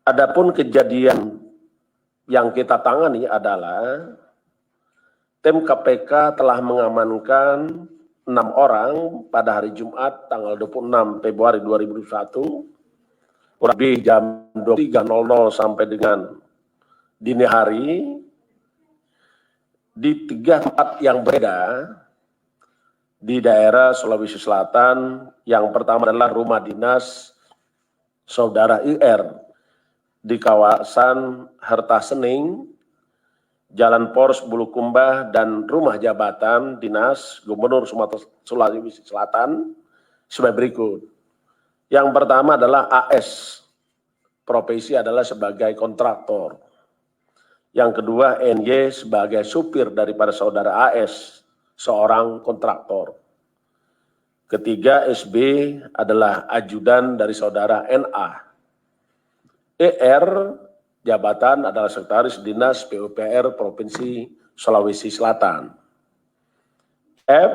Adapun kejadian yang kita tangani adalah tim KPK telah mengamankan 6 orang pada hari Jumat tanggal 26 Februari 2021 kurang lebih jam 23.00 sampai dengan dini hari di 3 tempat yang berbeda di daerah Sulawesi Selatan. Yang pertama adalah rumah dinas Saudara IR di kawasan Harta Sening, Jalan Pors Bulukumba, dan rumah jabatan dinas Gubernur Sumatera Sulawesi Selatan sebagai berikut. Yang pertama adalah AS, profesi adalah sebagai kontraktor. Yang kedua NY sebagai supir daripada saudara AS, seorang kontraktor. Ketiga SB adalah ajudan dari saudara NA. ER jabatan adalah sekretaris dinas PUPR Provinsi Sulawesi Selatan. F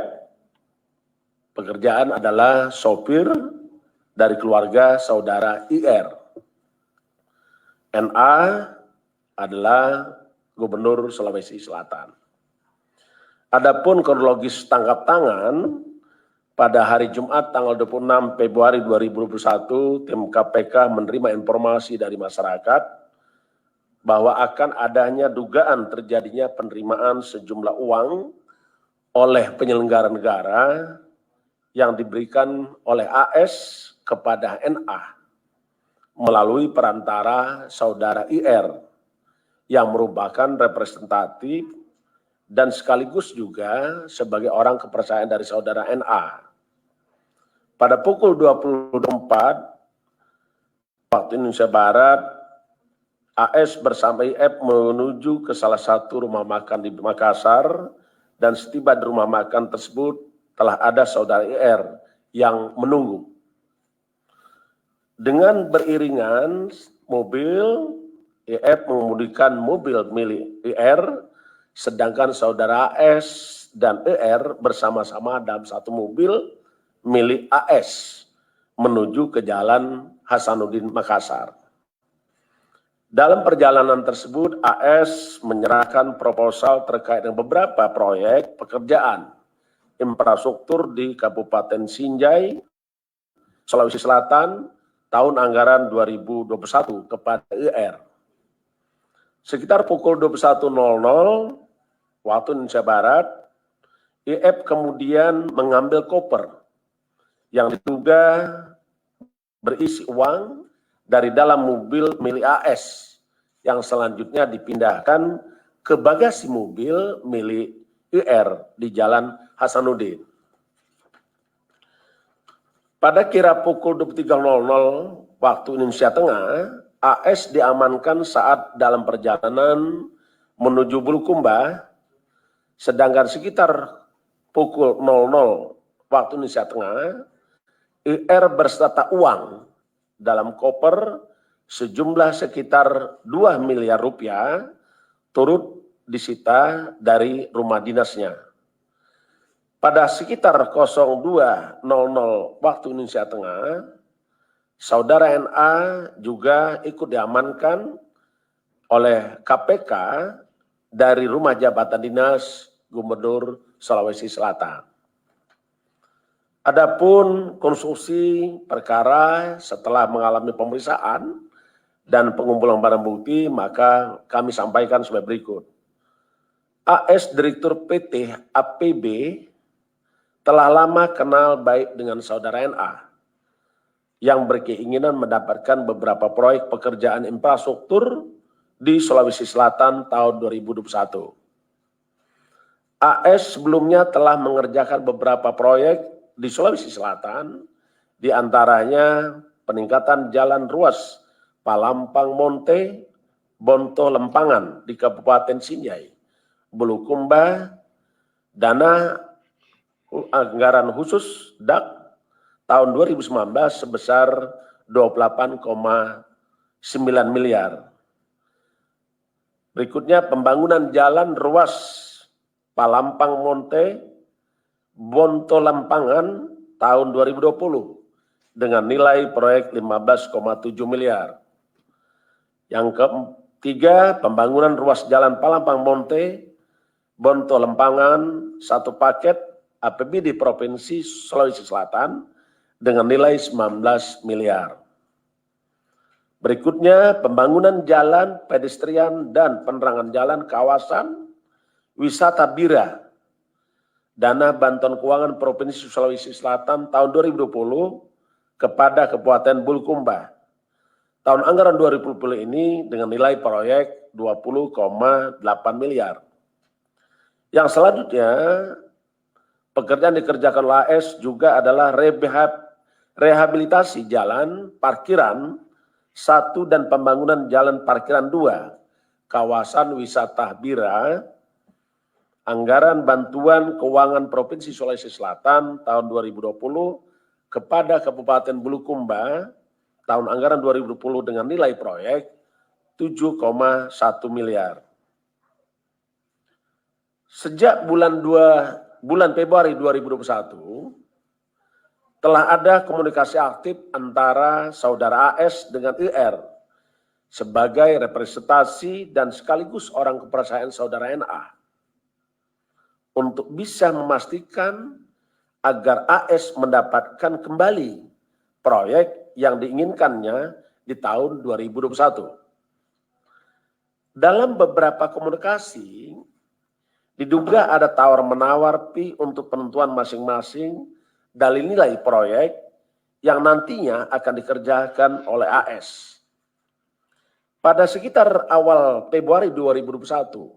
pekerjaan adalah sopir dari keluarga saudara IR. NA adalah Gubernur Sulawesi Selatan. Adapun kronologis tangkap tangan pada hari Jumat tanggal 26 Februari 2021, tim KPK menerima informasi dari masyarakat bahwa akan adanya dugaan terjadinya penerimaan sejumlah uang oleh penyelenggara negara yang diberikan oleh AS kepada NA melalui perantara saudara IR yang merupakan representatif dan sekaligus juga sebagai orang kepercayaan dari saudara NA. Pada pukul 24 waktu Indonesia Barat, AS bersama IF menuju ke salah satu rumah makan di Makassar, dan setiba di rumah makan tersebut telah ada saudara IR yang menunggu. Dengan beriringan mobil, IF mengemudikan mobil milik IR, sedangkan saudara AS dan IR bersama-sama dalam satu mobil milik AS menuju ke Jalan Hasanuddin Makassar. Dalam perjalanan tersebut, AS menyerahkan proposal terkait dengan beberapa proyek pekerjaan infrastruktur di Kabupaten Sinjai, Sulawesi Selatan, tahun anggaran 2021 kepada IR. Sekitar pukul 21.00 waktu Indonesia Barat, IF kemudian mengambil koper yang diduga berisi uang dari dalam mobil milik AS yang selanjutnya dipindahkan ke bagasi mobil milik IR di Jalan Hasanuddin. Pada kira pukul 23.00 waktu Indonesia Tengah, AS diamankan saat dalam perjalanan menuju Bulukumba, sedangkan sekitar pukul 00 waktu Indonesia Tengah, IR berserta uang dalam koper sejumlah sekitar 2 miliar rupiah turut disita dari rumah dinasnya. Pada sekitar 02.00 waktu Indonesia Tengah, saudara NA juga ikut diamankan oleh KPK dari rumah jabatan dinas Gubernur Sulawesi Selatan. Adapun konstruksi perkara setelah mengalami pemeriksaan dan pengumpulan barang bukti, maka kami sampaikan sebagai berikut. AS Direktur PT APB telah lama kenal baik dengan saudara NA yang berkeinginan mendapatkan beberapa proyek pekerjaan infrastruktur di Sulawesi Selatan tahun 2021. AS sebelumnya telah mengerjakan beberapa proyek di Sulawesi Selatan, di antaranya peningkatan jalan ruas Palampang Monte, Bonto Lempangan di Kabupaten Sinjai, Bulukumba, dana anggaran khusus DAK tahun 2019 sebesar 28,9 miliar. Berikutnya pembangunan jalan ruas Palampang Monte, Bonto Lempangan tahun 2020 dengan nilai proyek 15,7 miliar. Yang ketiga, pembangunan ruas jalan Palampang Monte, Bonto Lempangan, satu paket APBD Provinsi Sulawesi Selatan dengan nilai 19 miliar. Berikutnya, pembangunan jalan, pedestrian, dan penerangan jalan kawasan wisata Bira. Dana Bantuan Keuangan Provinsi Sulawesi Selatan tahun 2020 kepada Kabupaten Bulukumba. Tahun anggaran 2020 ini dengan nilai proyek 20,8 miliar. Yang selanjutnya, pekerjaan dikerjakan oleh AS juga adalah rehabilitasi jalan, parkiran, 1 dan pembangunan jalan parkiran 2, kawasan wisata Bira, anggaran bantuan keuangan Provinsi Sulawesi Selatan tahun 2020 kepada Kabupaten Bulukumba, tahun anggaran 2020 dengan nilai proyek 7,1 miliar. Sejak bulan Februari 2021, telah ada komunikasi aktif antara saudara AS dengan IR sebagai representasi dan sekaligus orang kepercayaan saudara NA untuk bisa memastikan agar AS mendapatkan kembali proyek yang diinginkannya di tahun 2021. Dalam beberapa komunikasi, diduga ada tawar-menawar fee untuk penentuan masing-masing dalil nilai proyek yang nantinya akan dikerjakan oleh AS. Pada sekitar awal Februari 2021,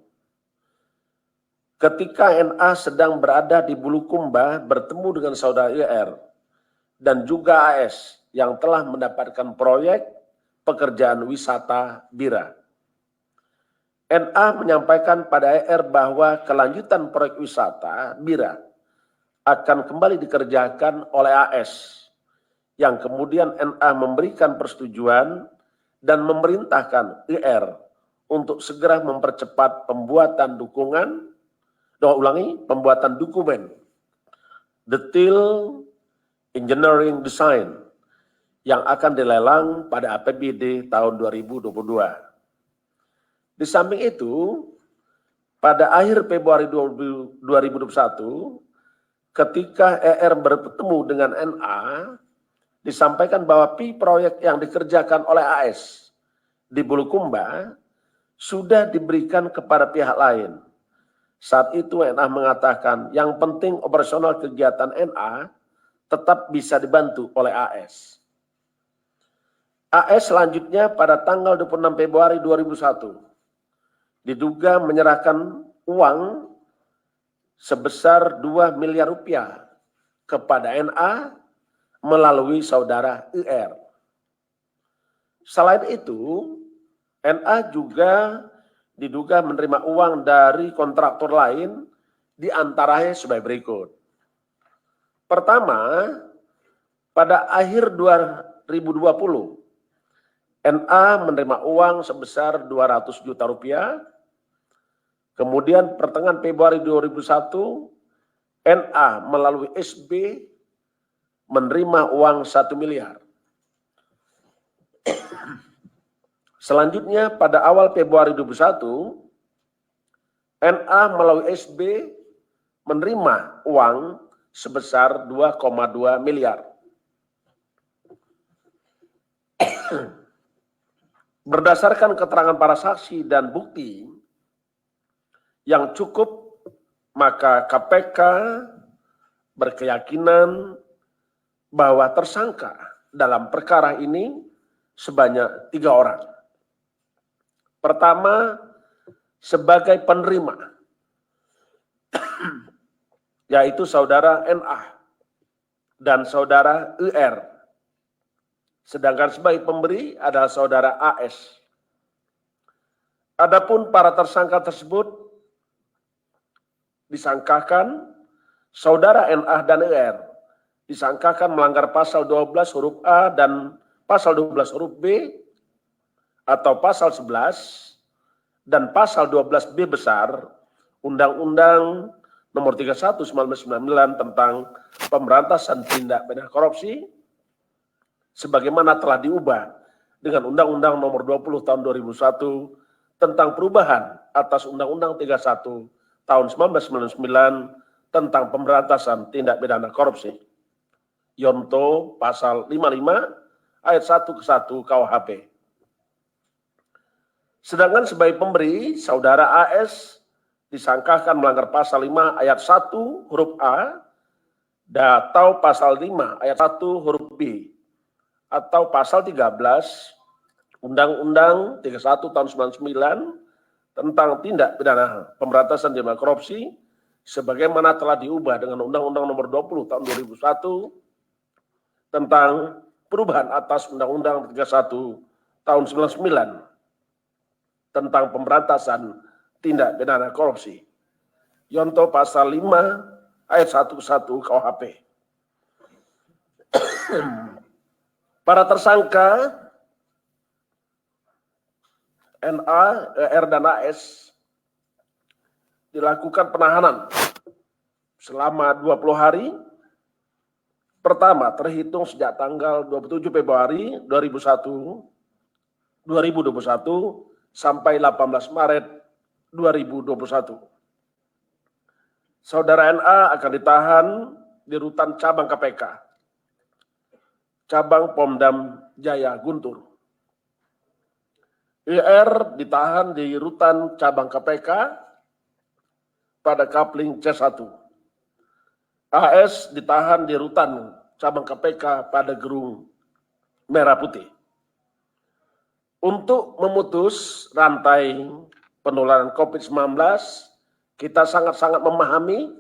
ketika NA sedang berada di Bulukumba bertemu dengan saudara IR dan juga AS yang telah mendapatkan proyek pekerjaan wisata Bira. NA menyampaikan pada IR bahwa kelanjutan proyek wisata Bira akan kembali dikerjakan oleh AS, yang kemudian NA memberikan persetujuan dan memerintahkan IR untuk segera mempercepat pembuatan dokumen detail engineering design yang akan dilelang pada APBD tahun 2022. Di samping itu, pada akhir Februari 2021, ketika ER bertemu dengan NA, disampaikan bahwa proyek yang dikerjakan oleh AS di Bulukumba sudah diberikan kepada pihak lain. Saat itu NA mengatakan yang penting operasional kegiatan NA tetap bisa dibantu oleh AS. AS selanjutnya pada tanggal 26 Februari 2001 diduga menyerahkan uang sebesar 2 miliar rupiah kepada NA melalui saudara IR. Selain itu, NA juga diduga menerima uang dari kontraktor lain, di antaranya sebagai berikut. Pertama, pada akhir 2020, NA menerima uang sebesar 200 juta rupiah. Kemudian pertengahan Februari 2001, NA melalui SB menerima uang 1 miliar. Selanjutnya pada awal Februari 2021, NA melalui SB menerima uang sebesar 2,2 miliar. Berdasarkan keterangan para saksi dan bukti yang cukup, maka KPK berkeyakinan bahwa tersangka dalam perkara ini sebanyak 3 orang. Pertama, sebagai penerima, yaitu saudara NA dan saudara IR. Sedangkan sebagai pemberi adalah saudara AS. Adapun para tersangka tersebut disangkakan saudara NA dan IR disangkakan melanggar pasal 12 huruf A dan pasal 12 huruf B atau pasal 11 dan pasal 12B besar Undang-Undang Nomor 31 1999 tentang Pemberantasan Tindak Pidana Korupsi sebagaimana telah diubah dengan Undang-Undang Nomor 20 Tahun 2001 tentang perubahan atas Undang-Undang 31 Tahun 1999 tentang pemberantasan tindak pidana korupsi. Yonto pasal 55 ayat 1 ke 1 KUHP. Sedangkan sebagai pemberi, saudara AS disangkakan melanggar pasal 5 ayat 1 huruf A atau pasal 5 ayat 1 huruf B atau pasal 13 Undang-Undang 31 tahun 99 tentang tindak pidana pemberantasan tindak korupsi sebagaimana telah diubah dengan Undang-Undang Nomor 20 tahun 2001 tentang perubahan atas Undang-Undang 31 tahun 99 tentang pemberantasan tindak pidana korupsi. Yonto pasal 5 ayat 1 ke 1 KUHP. Para tersangka NA, R, dan AS dilakukan penahanan selama 20 hari. Pertama, terhitung sejak tanggal 27 Februari 2021 sampai 18 Maret 2021. Saudara NA akan ditahan di rutan cabang KPK, cabang Pomdam Jaya Guntur. IR ditahan di rutan cabang KPK pada Kapling C1. AS ditahan di rutan cabang KPK pada Gerung Merah Putih. Untuk memutus rantai penularan COVID-19, kita sangat-sangat memahami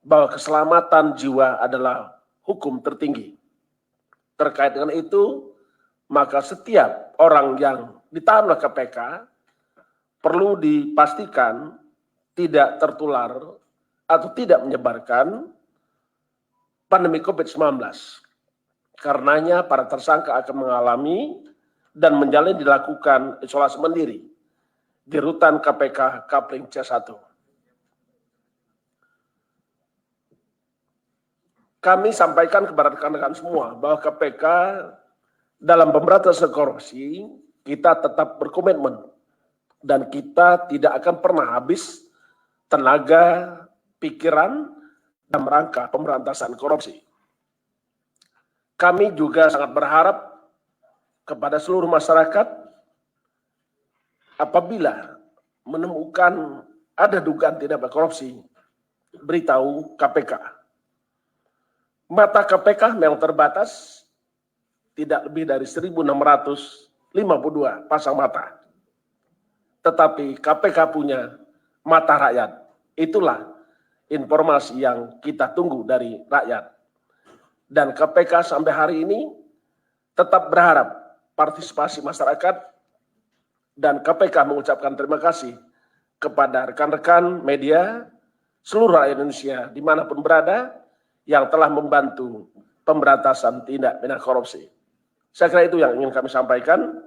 bahwa keselamatan jiwa adalah hukum tertinggi. Terkait dengan itu, maka setiap orang yang ditahan oleh KPK perlu dipastikan tidak tertular atau tidak menyebarkan pandemi COVID-19. Karenanya para tersangka akan mengalami dan menjalani dilakukan isolasi mandiri di rutan KPK Kapling C1. Kami sampaikan kepada rekan-rekan semua bahwa KPK dalam pemberantasan korupsi kita tetap berkomitmen dan kita tidak akan pernah habis tenaga, pikiran, dalam rangka pemberantasan korupsi. Kami juga sangat berharap kepada seluruh masyarakat apabila menemukan ada dugaan tindak pidana korupsi, beritahu KPK. Mata KPK memang terbatas, tidak lebih dari 1.652 pasang mata. Tetapi KPK punya mata rakyat. Itulah informasi yang kita tunggu dari rakyat. Dan KPK sampai hari ini tetap berharap partisipasi masyarakat dan KPK mengucapkan terima kasih kepada rekan-rekan media seluruh rakyat Indonesia dimanapun berada yang telah membantu pemberantasan tindak pidana korupsi. Saya kira itu yang ingin kami sampaikan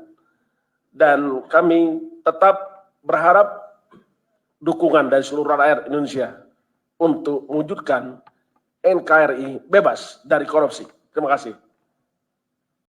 dan kami tetap berharap dukungan dari seluruh rakyat Indonesia untuk mewujudkan NKRI bebas dari korupsi. Terima kasih.